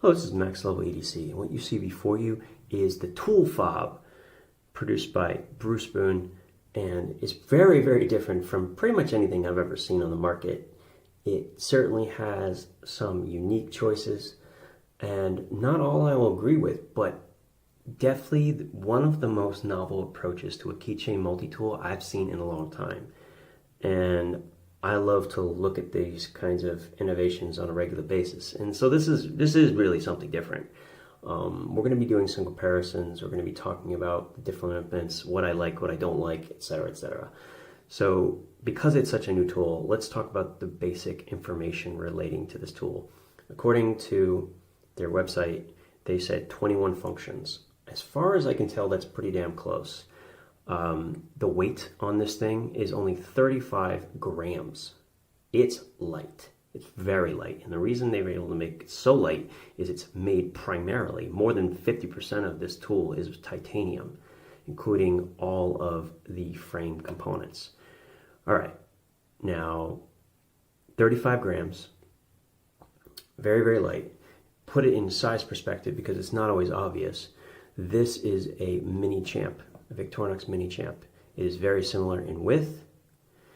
Hello, this is Max Level EDC, and what you see before you is the Toolfob, produced by Bruce Boone, and is very, very different from pretty much anything I've ever seen on the market. It certainly has some unique choices, and not all I will agree with, but definitely one of the most novel approaches to a keychain multi-tool I've seen in a long time. And I love to look at these kinds of innovations on a regular basis. And so this is really something different. We're going to be doing some comparisons. We're going to be talking about the different implements, what I like, what I don't like, etc., etc. So because it's such a new tool, let's talk about the basic information relating to this tool. According to their website, they said 21 functions. As far as I can tell, that's pretty damn close. The weight on this thing is only 35 grams. It's light. It's very light. And the reason they were able to make it so light is it's made primarily, more than 50% of this tool is titanium, including all of the frame components. All right, now 35 grams, very, very light. Put it in size perspective because it's not always obvious. This is a mini champ. Victorinox Mini Champ. It is very similar in width,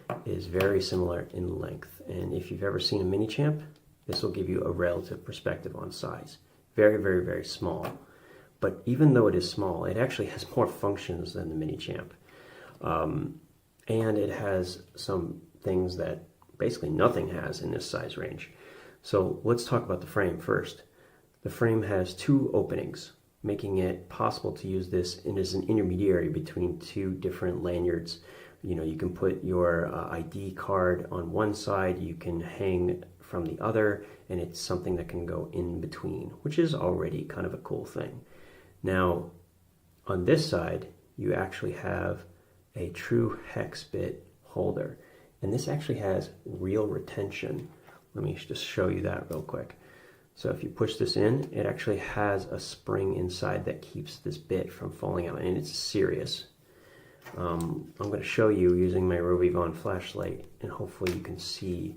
it is very similar in length, and if you've ever seen a Mini Champ, this will give you a relative perspective on size. Very, very, very small. But even though it is small, it actually has more functions than the Mini Champ. And it has some things that basically nothing has in this size range. So let's talk about the frame first. The frame has two openings, making it possible to use this as an intermediary between two different lanyards. You know, you can put your ID card on one side, you can hang from the other, and it's something that can go in between, which is already kind of a cool thing. Now, on this side, you actually have a true hex bit holder, and this actually has real retention. Let me just show you that real quick. So if you push this in, it actually has a spring inside that keeps this bit from falling out, and it's serious. I'm going to show you using my Rovivon flashlight, and hopefully you can see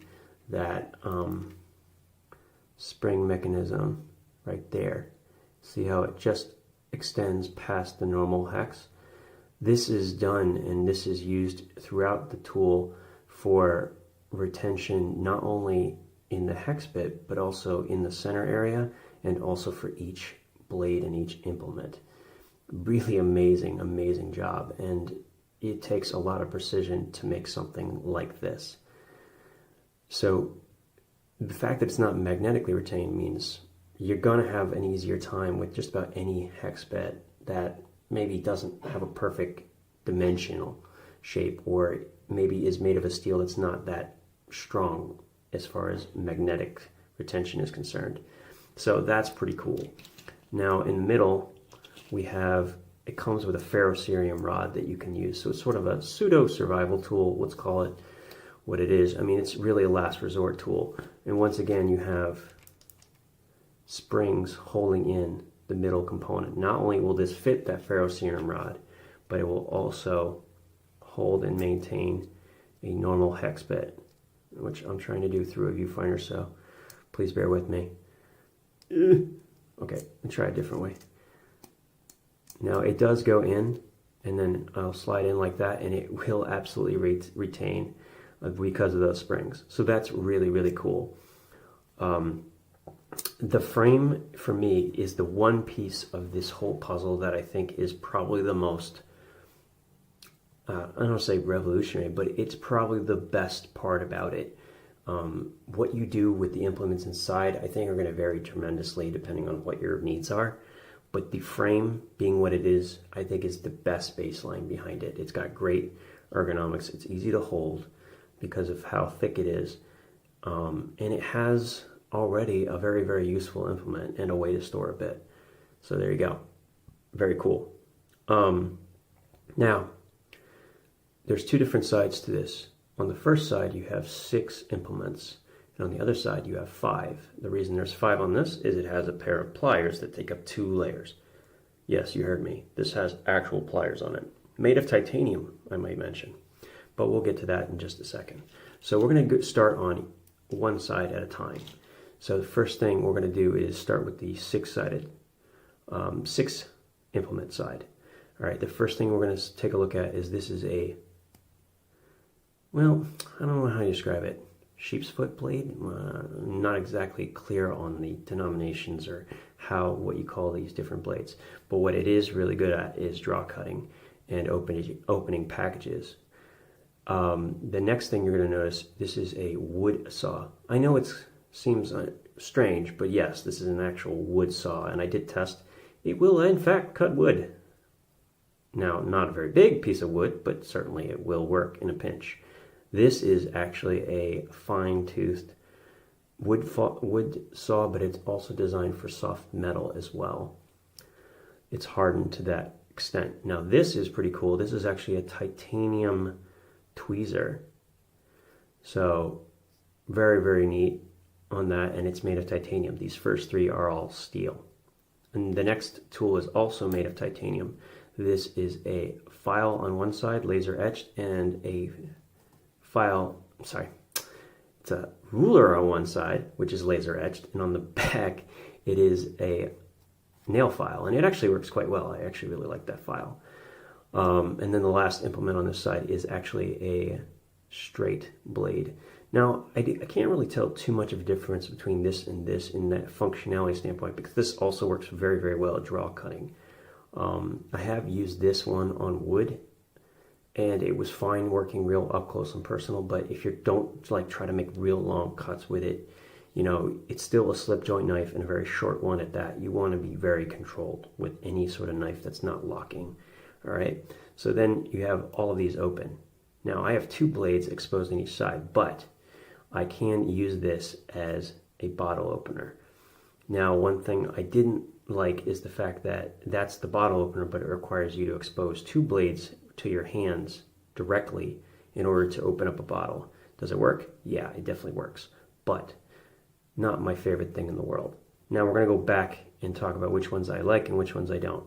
that spring mechanism right there. See how it just extends past the normal hex? This is done, and this is used throughout the tool for retention, not only in the hex bit, but also in the center area, and also for each blade and each implement. Really amazing, amazing job, and it takes a lot of precision to make something like this. So the fact that it's not magnetically retained means you're going to have an easier time with just about any hex bit that maybe doesn't have a perfect dimensional shape, or maybe is made of a steel that's not that strong as far as magnetic retention is concerned. So that's pretty cool. Now in the middle, we have, it comes with a Ferrocerium Rod that you can use. So it's sort of a pseudo survival tool, let's call it what it is. I mean, it's really a last resort tool. And once again, you have springs holding in the middle component. Not only will this fit that Ferrocerium Rod, but it will also hold and maintain a normal hex bit, which I'm trying to do through a viewfinder, so please bear with me. Okay, I'll try a different way. Now it does go in, and then I'll slide in like that, and it will absolutely retain because of those springs. So that's really, really cool. The frame, for me, is the one piece of this whole puzzle that I think is probably the most, I don't want to say revolutionary, but it's probably the best part about it. What you do with the implements inside, I think, are going to vary tremendously depending on what your needs are. But the frame, being what it is, I think is the best baseline behind it. It's got great ergonomics. It's easy to hold because of how thick it is. And it has already a very, very useful implement and a way to store a bit. So there you go. Very cool. Now, there's two different sides to this. On the first side, you have 6 implements, and on the other side, you have 5. The reason there's 5 on this is it has a pair of pliers that take up 2 layers. Yes, you heard me. This has actual pliers on it. Made of titanium, I might mention. But we'll get to that in just a second. So we're going to start on one side at a time. So the first thing we're going to do is start with the six-sided, six implement side. All right, the first thing we're going to take a look at is this is a, well, I don't know how you describe it. Sheepsfoot blade? Not exactly clear on the denominations or what you call these different blades. But what it is really good at is draw cutting and opening packages. The next thing you're going to notice, this is a wood saw. I know it seems strange, but yes, this is an actual wood saw, and I did test. It will, in fact, cut wood. Now, not a very big piece of wood, but certainly it will work in a pinch. This is actually a fine-toothed wood saw, but it's also designed for soft metal as well. It's hardened to that extent. Now, this is pretty cool. This is actually a titanium tweezer. So, very, very neat on that, and it's made of titanium. These first three are all steel. And the next tool is also made of titanium. This is a file on one side, laser etched, and a it's a ruler on one side, which is laser etched, and on the back it is a nail file, and it actually works quite well. I actually really like that file. And then the last implement on this side is actually a straight blade. Now, I can't really tell too much of a difference between this and this in that functionality standpoint, because this also works very, very well at draw cutting. I have used this one on wood, and it was fine working real up close and personal, but if you don't like try to make real long cuts with it, you know, it's still a slip joint knife, and a very short one at that. You want to be very controlled with any sort of knife that's not locking. All right, so then you have all of these open. Now, I have two blades exposed on each side, but I can use this as a bottle opener. Now, one thing I didn't like is the fact that that's the bottle opener, but it requires you to expose two blades to your hands directly in order to open up a bottle. Does it work? Yeah, it definitely works, but not my favorite thing in the world. Now we're going to go back and talk about which ones I like and which ones I don't.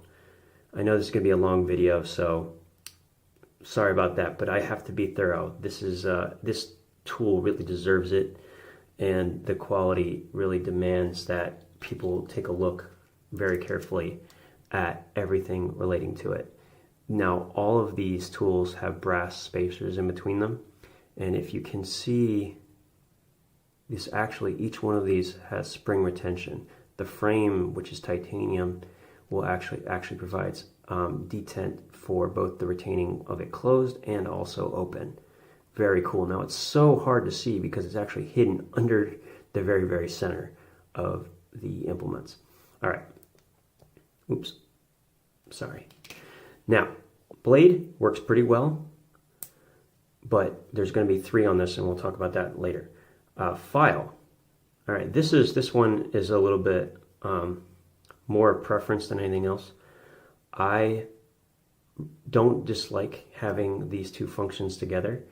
I know this is going to be a long video, so sorry about that, but I have to be thorough. This tool really deserves it, and the quality really demands that people take a look very carefully at everything relating to it. Now, all of these tools have brass spacers in between them, and if you can see, each one of these has spring retention. The frame, which is titanium, will actually provides detent for both the retaining of it closed and also open. Very cool. Now, it's so hard to see because it's actually hidden under the very, very center of the implements. All right. Oops. Sorry. Now, blade works pretty well, but there's going to be three on this, and we'll talk about that later. File. All right, this one is a little bit more preference than anything else. I don't dislike having these two functions together.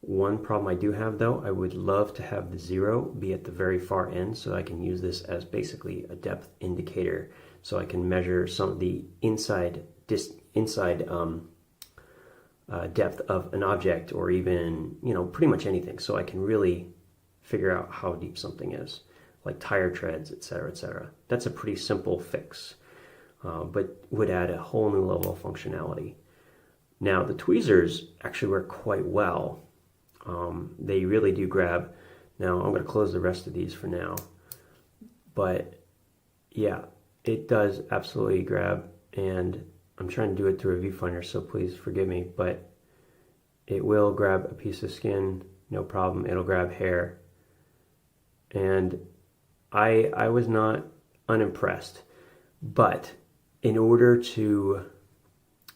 One problem I do have, though, I would love to have the 0 be at the very far end, so I can use this as basically a depth indicator, so I can measure some of the inside depth of an object, or even, you know, pretty much anything, so I can really figure out how deep something is, like tire treads, etc., etc. That's a pretty simple fix, but would add a whole new level of functionality. Now, the tweezers actually work quite well. They really do grab. Now, I'm going to close the rest of these for now, but yeah, it does absolutely grab, and I'm trying to do it through a viewfinder, so please forgive me, but it will grab a piece of skin, no problem. It'll grab hair, and I was not unimpressed, but in order to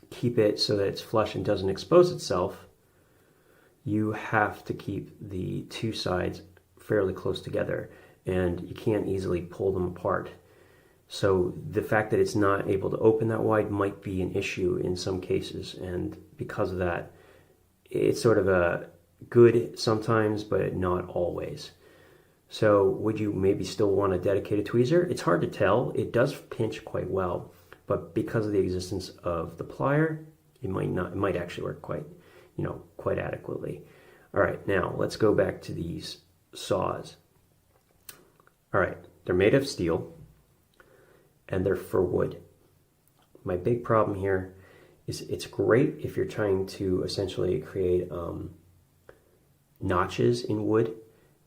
keep it so that it's flush and doesn't expose itself, you have to keep the two sides fairly close together, and you can't easily pull them apart. So the fact that it's not able to open that wide might be an issue in some cases, and because of that, it's sort of a good sometimes, but not always. So would you maybe still want a dedicated tweezer? It's hard to tell. It does pinch quite well, but because of the existence of the plier, it might actually work quite adequately. All right, now let's go back to these saws. All right, they're made of steel and they're for wood. My big problem here is it's great if you're trying to essentially create notches in wood,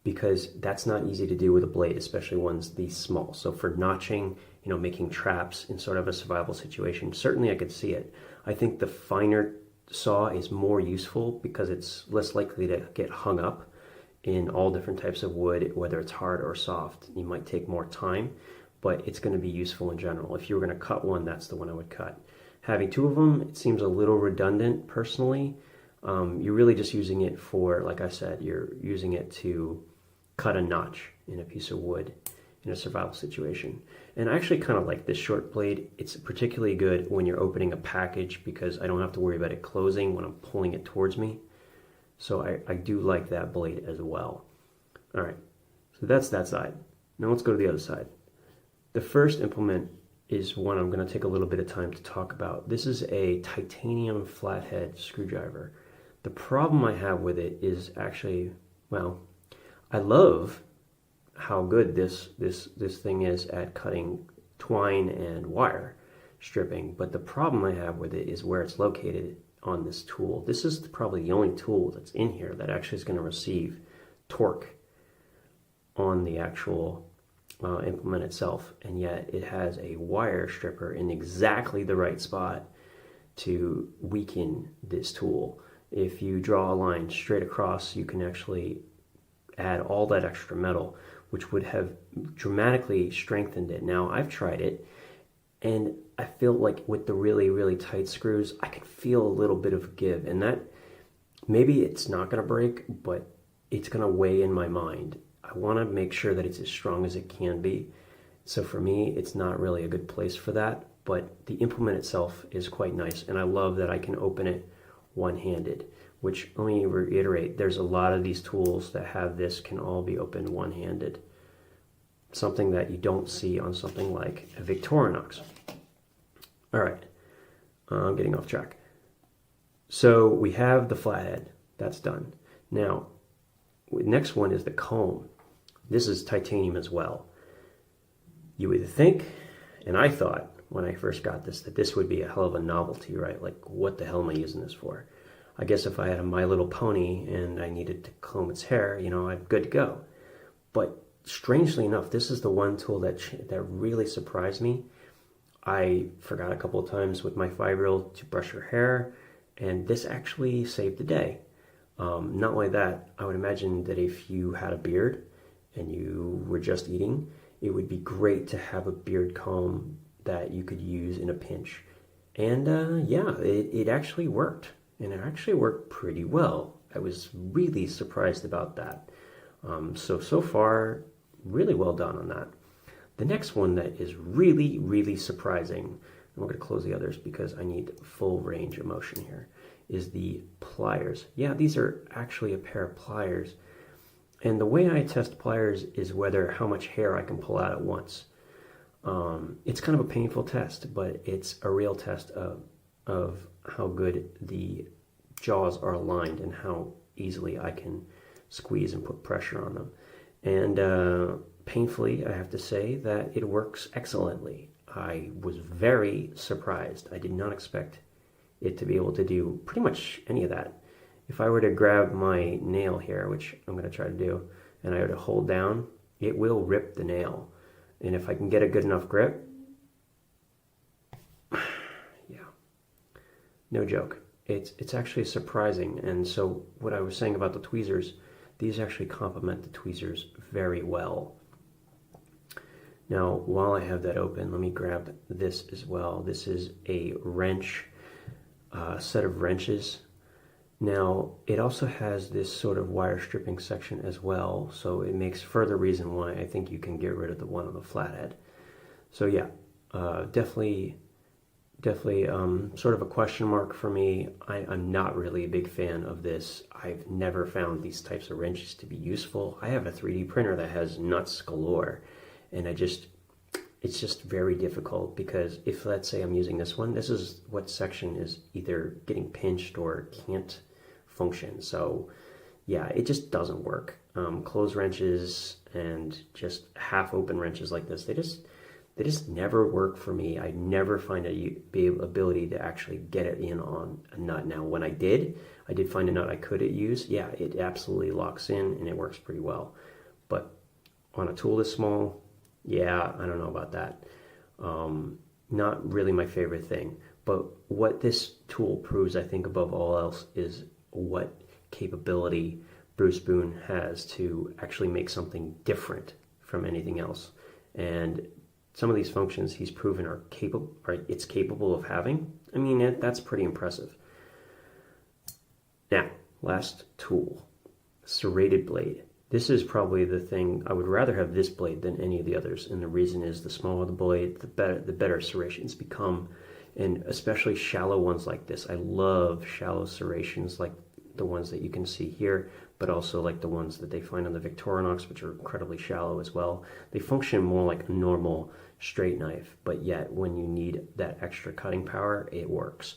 because that's not easy to do with a blade, especially ones these small. So for notching, making traps in sort of a survival situation, certainly I could see it. I think the finer saw is more useful because it's less likely to get hung up in all different types of wood, whether it's hard or soft. You might take more time, but it's going to be useful in general. If you were going to cut one, that's the one I would cut. Having two of them, it seems a little redundant personally. You're really just using it for, like I said, you're using it to cut a notch in a piece of wood in a survival situation. And I actually kind of like this short blade. It's particularly good when you're opening a package because I don't have to worry about it closing when I'm pulling it towards me. So I do like that blade as well. All right, so that's that side. Now let's go to the other side. The first implement is one I'm going to take a little bit of time to talk about. This is a titanium flathead screwdriver. The problem I have with it is actually, well, I love how good this thing is at cutting twine and wire stripping, but the problem I have with it is where it's located on this tool. This is probably the only tool that's in here that actually is going to receive torque on the actual implement itself, and yet it has a wire stripper in exactly the right spot to weaken this tool. If you draw a line straight across, you can actually add all that extra metal, which would have dramatically strengthened it. Now, I've tried it, and I feel like with the really, really tight screws, I can feel a little bit of give, and that, maybe it's not going to break, but it's going to weigh in my mind. I want to make sure that it's as strong as it can be. So for me, it's not really a good place for that, but the implement itself is quite nice, and I love that I can open it one-handed, which, let me reiterate, there's a lot of these tools that have this can all be opened one-handed. Something that you don't see on something like a Victorinox. All right, I'm getting off track. So we have the flathead, that's done. Now, next one is the comb. This is titanium as well. You would think, and I thought when I first got this, that this would be a hell of a novelty, right? Like, what the hell am I using this for? I guess if I had a My Little Pony and I needed to comb its hair, I'm good to go. But strangely enough, this is the one tool that really surprised me. I forgot a couple of times with my 5-year-old to brush her hair, and this actually saved the day. Not only that, I would imagine that if you had a beard and you were just eating, it would be great to have a beard comb that you could use in a pinch. And yeah, it actually worked. And it actually worked pretty well. I was really surprised about that. So far, really well done on that. The next one that is really, really surprising, and we're going to close the others because I need full range of motion here, is the pliers. Yeah, these are actually a pair of pliers. And the way I test pliers is how much hair I can pull out at once. It's kind of a painful test, but it's a real test of how good the jaws are aligned and how easily I can squeeze and put pressure on them. And painfully, I have to say that it works excellently. I was very surprised. I did not expect it to be able to do pretty much any of that. If I were to grab my nail here, which I'm going to try to do, and I were to hold down, it will rip the nail. And if I can get a good enough grip, yeah, no joke. It's actually surprising. And so what I was saying about the tweezers, these actually complement the tweezers very well. Now, while I have that open, let me grab this as well. This is a wrench, set of wrenches. Now, it also has this sort of wire stripping section as well, so it makes further reason why I think you can get rid of the one on the flathead. So yeah, definitely sort of a question mark for me. I'm not really a big fan of this. I've never found these types of wrenches to be useful. I have a 3D printer that has nuts galore, and it's just very difficult because if, let's say I'm using this one, this is what section is either getting pinched or can't function. So yeah, it just doesn't work. Closed wrenches and just half open wrenches like this, they just never work for me. I never find a ability to actually get it in on a nut. Now, when I did find a nut I could use. Yeah, it absolutely locks in and it works pretty well. But on a tool this small, yeah, I don't know about that. Not really my favorite thing. But what this tool proves, I think, above all else, is what capability Bruce Boone has to actually make something different from anything else. And some of these functions he's proven it's capable of having. I mean, that's pretty impressive. Now, last tool, Serrated Blade. This is probably the thing, I would rather have this blade than any of the others, and the reason is the smaller the blade, the better serrations become, and especially shallow ones like this. I love shallow serrations like the ones that you can see here, but also like the ones that they find on the Victorinox, which are incredibly shallow as well. They function more like a normal straight knife, but yet when you need that extra cutting power, it works.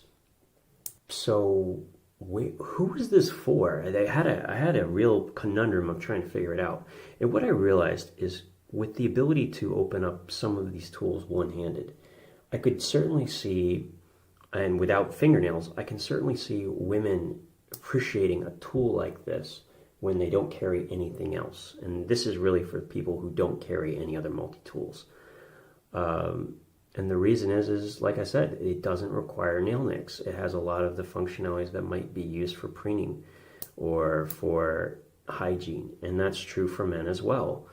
So who is this for? I had a real conundrum of trying to figure it out. And what I realized is with the ability to open up some of these tools one-handed, I could certainly see, and without fingernails, I can certainly see women appreciating a tool like this when they don't carry anything else. And this is really for people who don't carry any other multi-tools. And the reason is like I said, it doesn't require nail nicks. It has a lot of the functionalities that might be used for preening or for hygiene, and that's true for men as well.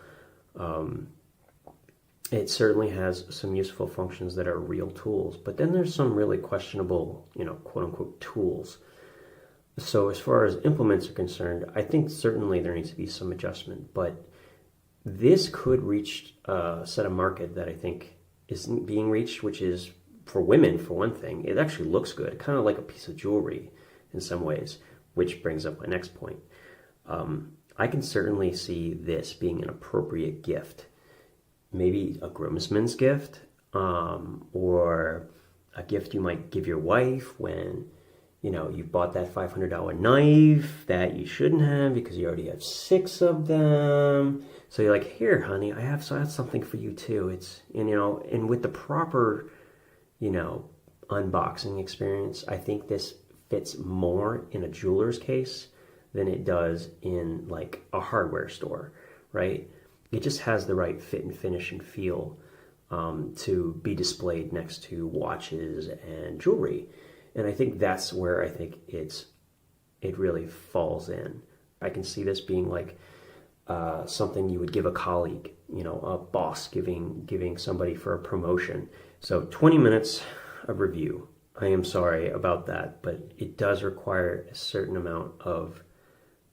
It certainly has some useful functions that are real tools, but then there's some really questionable, quote-unquote tools. So as far as implements are concerned, I think certainly there needs to be some adjustment, but this could reach a set of market that I think isn't being reached, which is for women, for one thing. It actually looks good, kind of like a piece of jewelry in some ways, which brings up my next point. I can certainly see this being an appropriate gift, maybe a groomsman's gift, or a gift you might give your wife when you bought that $500 knife that you shouldn't have because you already have 6 of them. So you're like, here, honey, I have something for you too. It's, and with the proper, unboxing experience, I think this fits more in a jeweler's case than it does in like a hardware store, right? It just has the right fit and finish and feel to be displayed next to watches and jewelry. And I think that's where I think it really falls in. I can see this being like something you would give a colleague, a boss giving somebody for a promotion. So 20 minutes of review. I am sorry about that, but it does require a certain amount of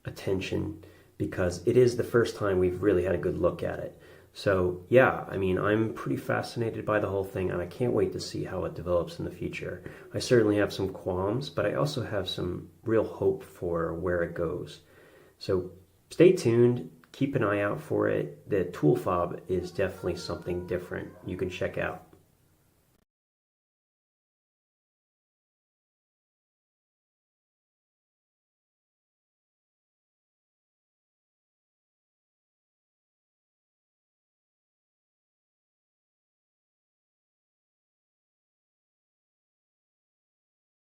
attention because it is the first time we've really had a good look at it. So yeah, I'm pretty fascinated by the whole thing, and I can't wait to see how it develops in the future. I certainly have some qualms, but I also have some real hope for where it goes. So stay tuned, keep an eye out for it. The Toolfob is definitely something different you can check out.